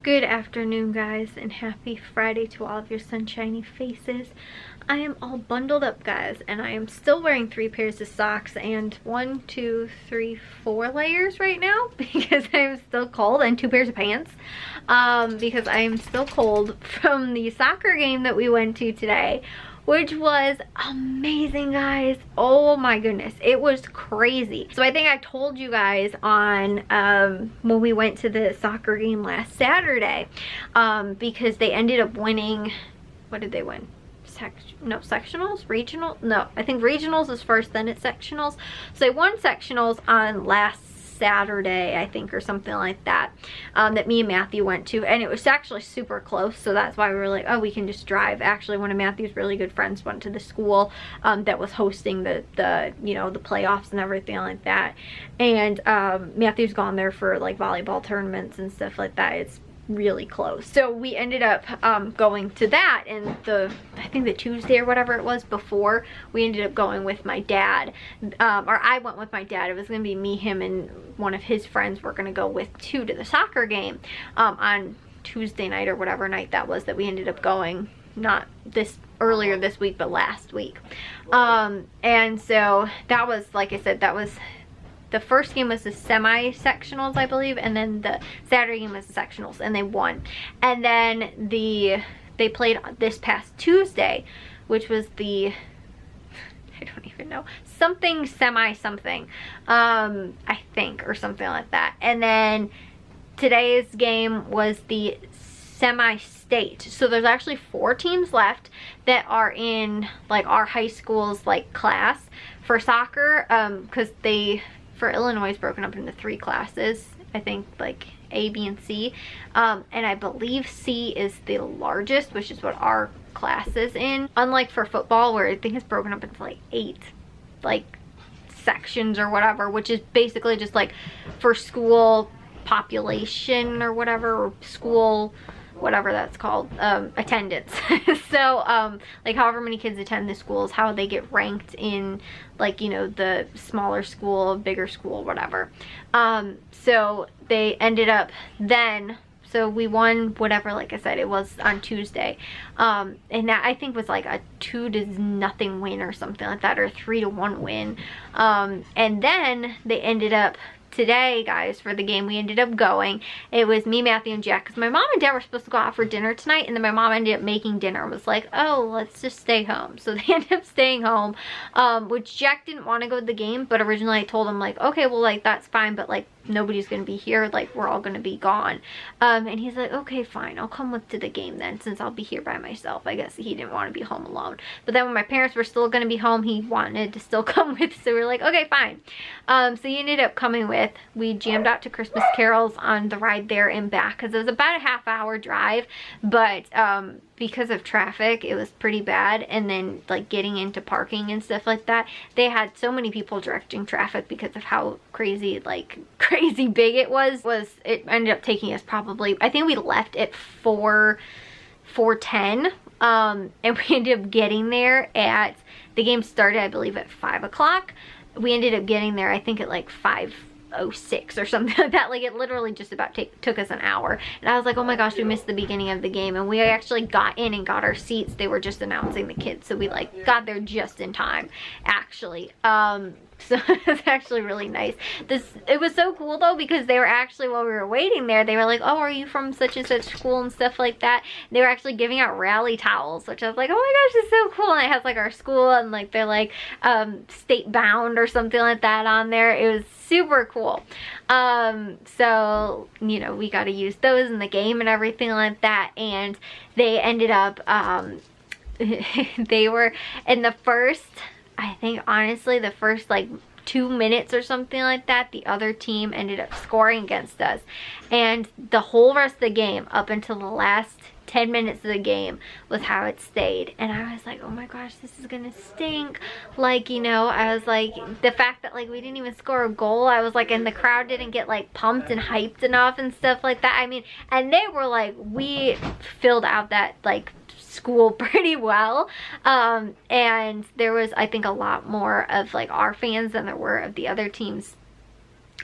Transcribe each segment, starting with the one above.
Good afternoon, guys, and happy Friday to all of your sunshiny faces. I am all bundled up, guys, and I am still wearing 3 pairs of socks and 1, 2, 3, 4 layers right now because I'm still cold, and 2 pairs of pants because I am still cold from the soccer game that we went to today, which was amazing, guys. Oh my goodness, it was crazy. So I think I told you guys on when we went to the soccer game last Saturday, because they ended up winning. What did they win? Sectionals? Regional? No, I think regionals is first, then it's sectionals. So they won sectionals on last Saturday, I think, or something like that, that me and Matthew went to, and it was actually super close, so that's why we were like, oh, we can just drive. Actually, one of Matthew's really good friends went to the school that was hosting the you know, the playoffs and everything like that, and Matthew's gone there for like volleyball tournaments and stuff like that. It's really close. So we ended up going to that, and I think the Tuesday or whatever it was before, we ended up going with my dad, or I went with my dad. It was gonna be me, him, and one of his friends were gonna go with to the soccer game on Tuesday night or whatever night that was that we ended up going, not earlier this week but last week. And so that was, like I said, that was the first game was the semi-sectionals, I believe, and then the Saturday game was the sectionals, and they won. And then they played this past Tuesday, which was the, I don't even know, something semi-something, I think, or something like that. And then today's game was the semi-state. So there's actually 4 teams left that are in like our high school's like class for soccer, because for Illinois, it's broken up into 3 classes, I think, like A, B, and C. And I believe C is the largest, which is what our class is in. Unlike for football, where I think it's broken up into like 8 like sections or whatever, which is basically just like for school population or whatever, or school, whatever that's called, attendance. So like however many kids attend the schools, how they get ranked in, like, you know, the smaller school, bigger school, whatever. So they ended up then, so we won whatever, like I said, it was on Tuesday, and that I think was like a 2-0 win or something like that, or 3-1 win. And then they ended up today, guys, for the game, we ended up going. It was me, Matthew, and Jack, because my mom and dad were supposed to go out for dinner tonight, and then my mom ended up making dinner and was like, oh, let's just stay home. So they ended up staying home, which Jack didn't want to go to the game, but originally I told him, like, okay, well, like, that's fine, but like nobody's gonna be here, like we're all gonna be gone. And he's like, okay, fine, I'll come with to the game then, since I'll be here by myself. I guess he didn't want to be home alone. But then when my parents were still gonna be home, he wanted to still come with, so we were like, okay, fine. So he ended up coming with. We jammed out to Christmas carols on the ride there and back, because it was about a half-hour drive, but because of traffic, it was pretty bad. And then like getting into parking and stuff like that, they had so many people directing traffic because of how crazy big it was. It ended up taking us probably, I think we left at 4:10, and we ended up getting there at, the game started I believe at 5 o'clock. We ended up getting there, I think, at like 5:06 or something like that. Like, it literally just about took us an hour, and I was like, oh my gosh, we missed the beginning of the game. And we actually got in and got our seats. They were just announcing the kids, so we like got there just in time, actually. So it's actually really nice. It was so cool though, because they were actually, while we were waiting there, they were like, oh, are you from such and such school and stuff like that. They were actually giving out rally towels, which I was like, oh my gosh, it's so cool. And it has like our school and like they're like state bound or something like that on there. It was super cool. So, you know, we got to use those in the game and everything like that. And they ended up they were in the first, I think, honestly, the first like 2 minutes or something like that, the other team ended up scoring against us. And the whole rest of the game, up until the last 10 minutes of the game, was how it stayed. And I was like, oh my gosh, this is gonna stink. Like, you know, I was like, the fact that like we didn't even score a goal, I was like, and the crowd didn't get like pumped and hyped enough and stuff like that. I mean, and they were like, we filled out that like school pretty well, and there was, I think, a lot more of like our fans than there were of the other teams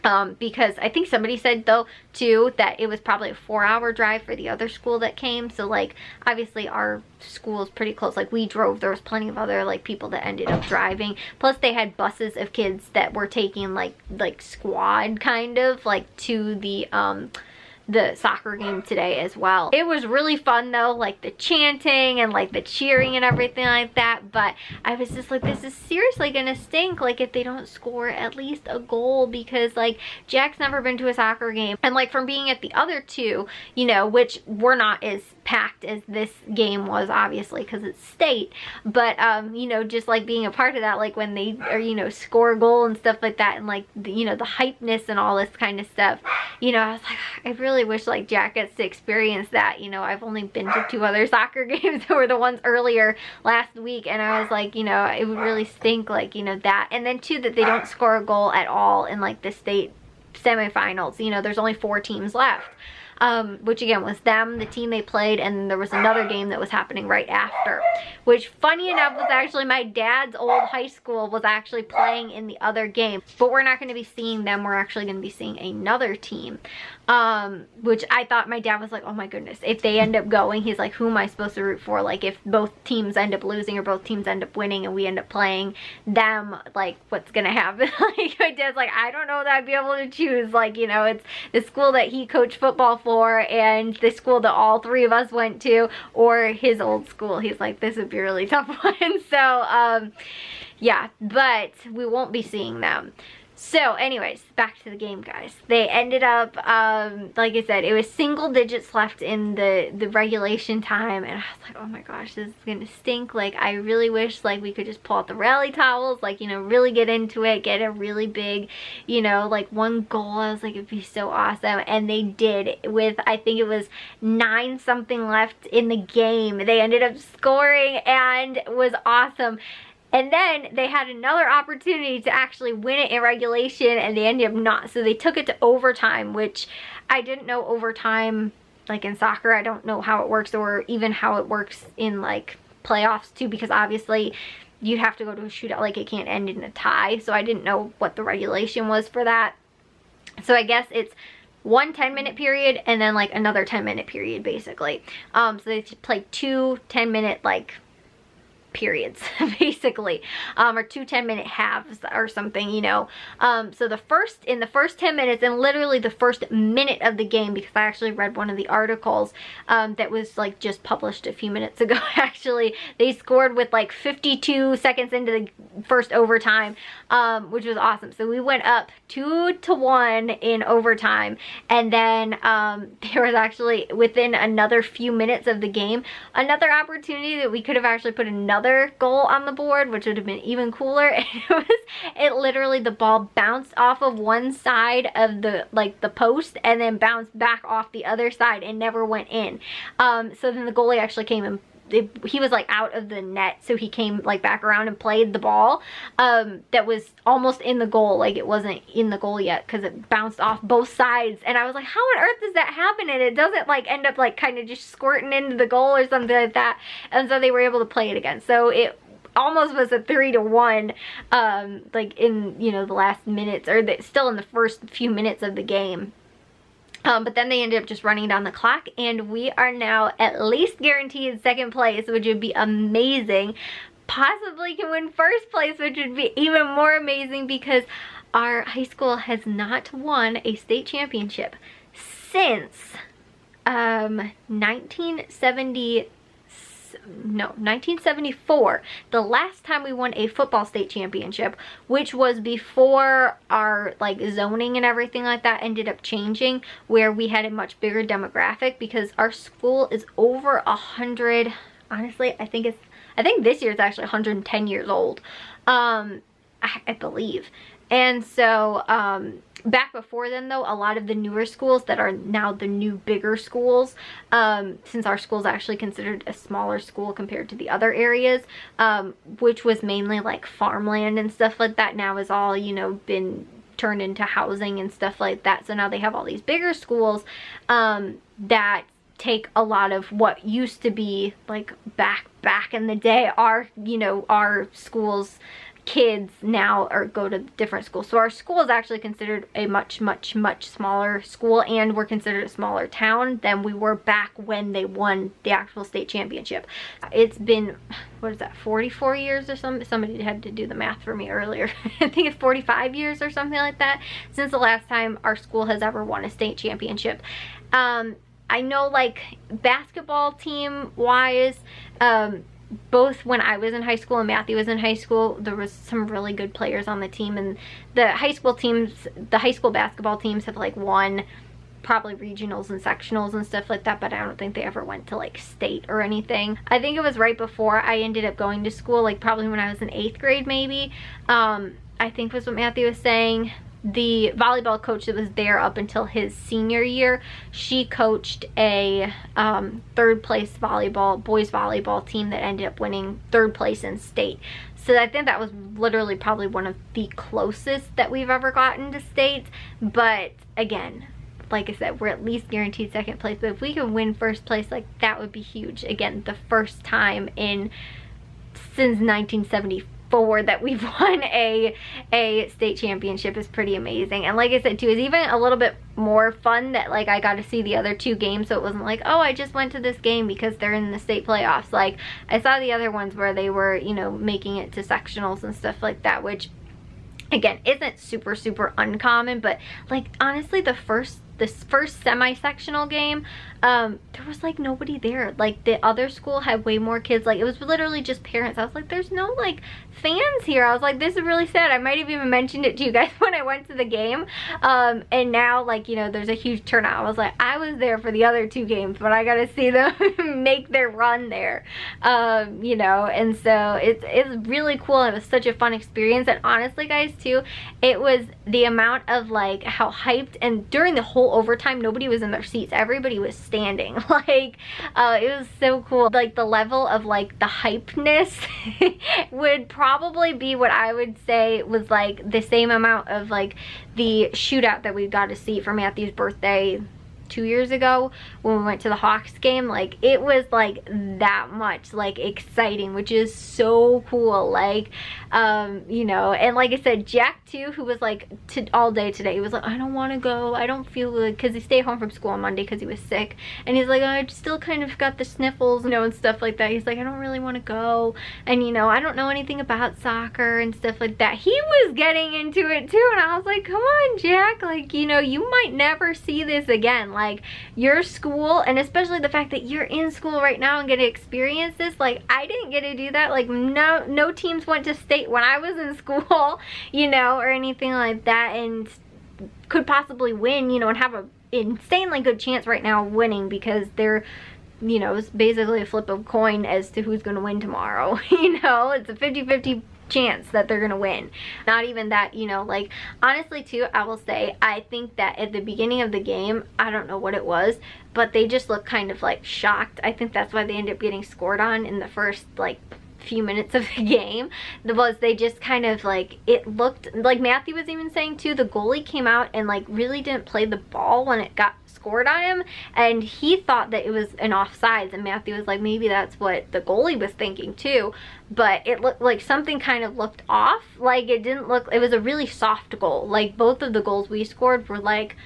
Because I think somebody said though too that it was probably a 4-hour drive for the other school that came. So like obviously our school is pretty close. Like we drove, there was plenty of other like people that ended up driving. Plus they had buses of kids that were taking like squad kind of like to the soccer game today as well. It was really fun though, like the chanting and like the cheering and everything like that, but I was just like, this is seriously gonna stink like if they don't score at least a goal, because like Jack's never been to a soccer game, and like from being at the other two, you know, which were not as packed as this game was obviously because it's state, but you know, just like being a part of that, like when they are, you know, score a goal and stuff like that, and like the, you know, the hypeness and all this kind of stuff, you know, I was like, I really wish like Jack gets to experience that. You know, I've only been to 2 other soccer games that were the ones earlier last week, and I was like, you know, it would really stink like, you know, that, and then too that they don't score a goal at all in like the state semifinals. You know, there's only 4 teams left. Which again was them, the team they played, and there was another game that was happening right after, which funny enough was actually my dad's old high school was actually playing in the other game, but we're not going to be seeing them. We're actually going to be seeing another team, which I thought, my dad was like, oh my goodness, if they end up going, he's like, who am I supposed to root for? Like if both teams end up losing or both teams end up winning and we end up playing them, like what's gonna happen? Like my dad's like, I don't know that I'd be able to choose. Like, you know, it's the school that he coached football for and the school that all 3 of us went to, or his old school. He's like, this would be a really tough one. So yeah, but we won't be seeing them. So anyways, back to the game, guys. They ended up, like I said, it was single digits left in the regulation time, and I was like, oh my gosh, this is gonna stink. Like I really wish like we could just pull out the rally towels, like, you know, really get into it, get a really big, you know, like 1 goal. I was like, it'd be so awesome, and they did. With, I think it was 9 something left in the game, they ended up scoring, and it was awesome. And then they had another opportunity to actually win it in regulation, and they ended up not. So they took it to overtime, which I didn't know overtime, like in soccer, I don't know how it works, or even how it works in like playoffs too, because obviously you have to go to a shootout, like it can't end in a tie. So I didn't know what the regulation was for that. So I guess it's 1 10-minute period and then like another 10-minute period basically. So they played 2 10-minute like periods basically, or 2 10-minute halves or something, you know. So in the first 10 minutes, and literally the first minute of the game, because I actually read one of the articles that was like just published a few minutes ago actually, they scored with like 52 seconds into the first overtime, which was awesome. So we went up 2-1 in overtime, and then there was actually, within another few minutes of the game, another opportunity that we could have actually put another goal on the board, which would have been even cooler. And it literally, the ball bounced off of one side of the post and then bounced back off the other side and never went in. So then the goalie actually came and he was like out of the net, so he came like back around and played the ball that was almost in the goal. Like it wasn't in the goal yet because it bounced off both sides, and I was like, how on earth does that happen? And it doesn't like end up like kind of just squirting into the goal or something like that. And so they were able to play it again. So it almost was a 3-1 like in, you know, the last minutes, or still in the first few minutes of the game. But then they ended up just running down the clock, and we are now at least guaranteed 2nd place, which would be amazing. Possibly can win 1st place, which would be even more amazing, because our high school has not won a state championship since 1974, the last time we won a football state championship, which was before our like zoning and everything like that ended up changing, where we had a much bigger demographic, because our school is over 100, honestly, I think this year it's actually 110 years old, I believe. And so back before then though, a lot of the newer schools that are now the new bigger schools, since our school is actually considered a smaller school compared to the other areas, which was mainly like farmland and stuff like that, now is all, you know, been turned into housing and stuff like that. So now they have all these bigger schools that take a lot of what used to be like back in the day, our, you know, our schools kids now go to different schools. So our school is actually considered a much smaller school, and we're considered a smaller town than we were back when they won the actual state championship. It's been, what is that, 44 years or something? Somebody had to do the math for me earlier. I think it's 45 years or something like that since the last time our school has ever won a state championship. I know, like, basketball team wise, both when I was in high school and Matthew was in high school, there was some really good players on the team, and the high school basketball teams have like won probably regionals and sectionals and stuff like that, but I don't think they ever went to like state or anything. I think it was right before I ended up going to school, like probably when I was in 8th grade maybe, I think was what Matthew was saying. The volleyball coach that was there up until his senior year, she coached a 3rd place boys volleyball team that ended up winning 3rd place in state. So I think that was literally probably one of the closest that we've ever gotten to state. But again, like I said, we're at least guaranteed 2nd place. But if we can win 1st place, like, that would be huge. Again, the first time since 1974 that we've won a state championship is pretty amazing. And like I said too, it's even a little bit more fun that like I got to see the other 2 games, so it wasn't like, oh, I just went to this game because they're in the state playoffs. Like, I saw the other ones where they were, you know, making it to sectionals and stuff like that, which again isn't super uncommon. But like, honestly, this first semi-sectional game, there was like nobody there. Like, the other school had way more kids. Like, it was literally just parents. I was like, there's no like fans here. I was like, this is really sad. I might have even mentioned it to you guys when I went to the game, and now, like, you know, there's a huge turnout. I was like, I was there for the other 2 games, but I gotta see them make their run there, you know. And so it's really cool. It was such a fun experience. And honestly, guys, too, it was the amount of like how hyped, and during the whole overtime nobody was in their seats, everybody was standing. Like, it was so cool. Like, the level of like the hypeness would probably be what I would say was like the same amount of like the shootout that we got to see for Matthew's birthday 2 years ago when we went to the Hawks game. Like, it was like that much like exciting, which is so cool. Like, you know, and like I said, Jack too, who was like all day today, he was like, I don't want to go, I don't feel good, because he stayed home from school on Monday because he was sick, and he's like, I still kind of got the sniffles, you know, and stuff like that. He's like, I don't really want to go, and you know, I don't know anything about soccer and stuff like that. He was getting into it too, and I was like, come on, Jack, like, you know, you might never see this again. Like, your school, and especially the fact that you're in school right now and get to experience this, like, I didn't get to do that. Like, no teams went to state when I was in school, you know, or anything like that, and could possibly win, you know, and have a insanely good chance right now of winning, because they're, you know, it's basically a flip of a coin as to who's going to win tomorrow. You know, it's a 50-50 chance that they're gonna win. Not even that, you know, like, honestly too, I will say, I think that at the beginning of the game, I don't know what it was, but they just looked kind of like shocked. I think that's why they ended up getting scored on in the first like few minutes of the game. Was they just kind of like, it looked like, Matthew was even saying too, the goalie came out and like really didn't play the ball when it got scored on him, and he thought that it was an offsides, and Matthew was like, maybe that's what the goalie was thinking too, but it looked like something kind of looked off. Like, it didn't look, it was a really soft goal. Like, both of the goals we scored were like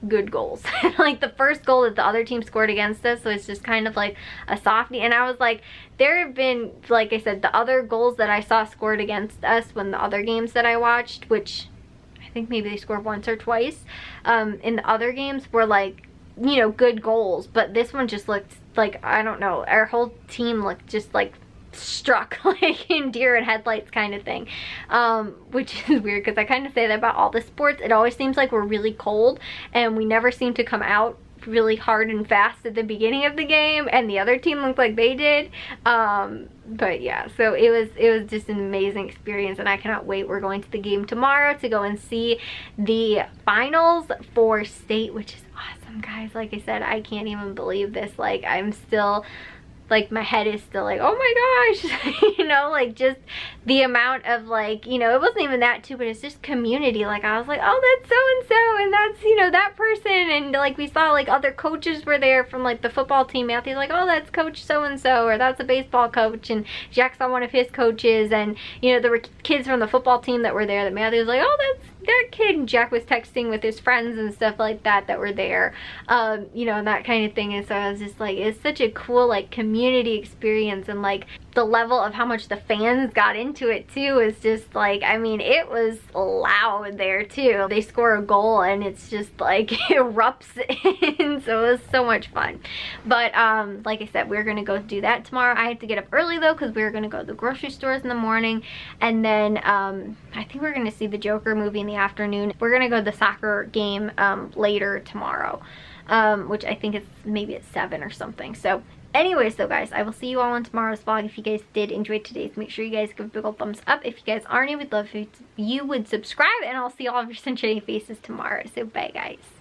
good goals. Like, the first goal that the other team scored against us, so it's just kind of like a softie. And I was like, there have been, like I said, the other goals that I saw scored against us when the other games that I watched, which I think maybe they scored once or twice, in the other games, were like, you know, good goals. But this one just looked like, I don't know, our whole team looked just like struck like in deer in headlights kind of thing, which is weird because I kind of say that about all the sports. It always seems like we're really cold and we never seem to come out really hard and fast at the beginning of the game, and the other team looked like they did. But yeah, so it was just an amazing experience, and I cannot wait. We're going to the game tomorrow to go and see the finals for state, which is awesome, guys. Like I said, I can't even believe this. Like, I'm still like my head is still like, oh my gosh, you know, like just the amount of like, you know, it wasn't even that too, but it's just community. Like I was like, oh, that's so-and-so, and that's, you know, that person, and like we saw like other coaches were there from like the football team. Matthew's like, oh, that's coach so-and-so, or that's a baseball coach, and Jack saw one of his coaches, and you know, there were kids from the football team that were there that Matthew was like, oh, that's that kid, and Jack was texting with his friends and stuff like that that were there, you know, and that kind of thing. And so I was just like, it's such a cool like community experience, and like the level of how much the fans got into it too is just like, I mean, it was loud there too. They score a goal and it's just like erupts in, so it was so much fun. But like I said, we're gonna go do that tomorrow. I have to get up early though, because we're gonna go to the grocery stores in the morning, and then I think we're gonna see the Joker movie in the afternoon. We're gonna go to the soccer game later tomorrow, which I think is maybe at 7 or something. So anyways, though guys, I will see you all on tomorrow's vlog. If you guys did enjoy today's, make sure you guys give a big old thumbs up. If you guys are new, we'd love if you would subscribe, and I'll see all of your sunshiny faces tomorrow. So bye guys.